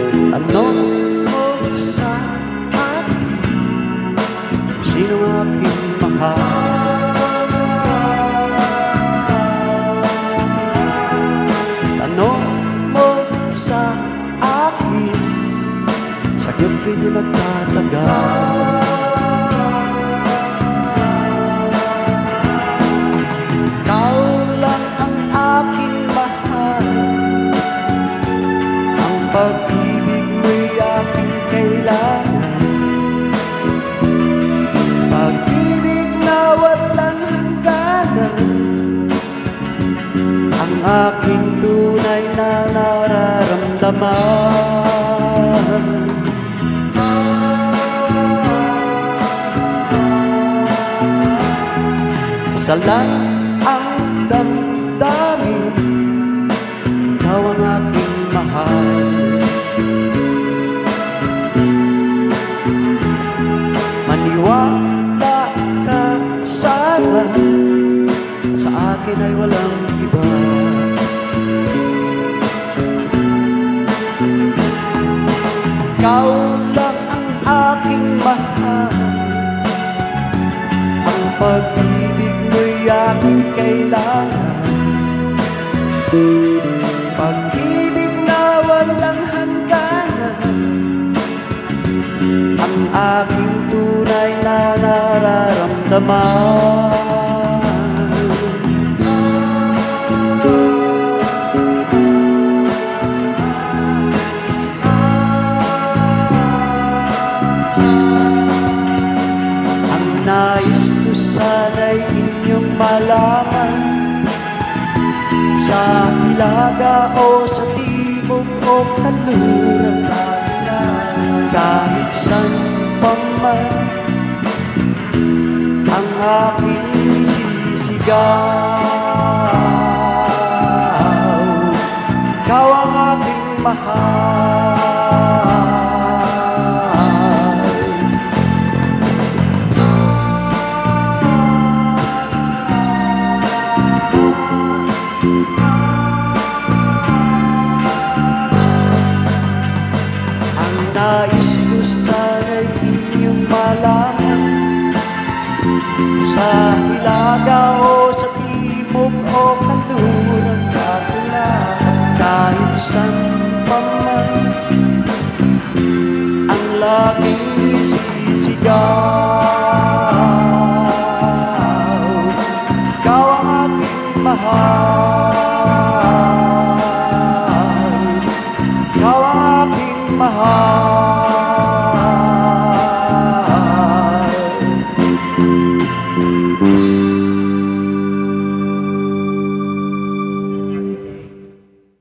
Tanong mo sa akin, sino ang aking mahal? Tanong mo sa akin, sagot ko'y di magtatagal. Ikaw lang ang aking mahal, ang pag-ibig mo'y aking kailangan, pag-ibig na walang hangganan, ang aking tunay na nararamdaman. Sa lahat ang damdamin, ikaw ang aking mahal. Maniwala ka sana, sa akin ay walang iba. Ikaw lang ang aking mahal, ang pag-ibig mo'y aking kailangan, pag-ibig na walang hangganan, ang aking tunay na nararamdaman. Nais ko sana'y inyong malaman, sa Hilaga o sa Timog o Kanluran, kahit saan pa man ang aking isisigaw, ikaw ang aking mahal. Nais ko sana'y inyong malaman, sa Hilaga o sa Timog o Kanluran, kahit saan pa man ang laging isisigaw, ikaw ang aking mahal, ikaw ang aking mahal.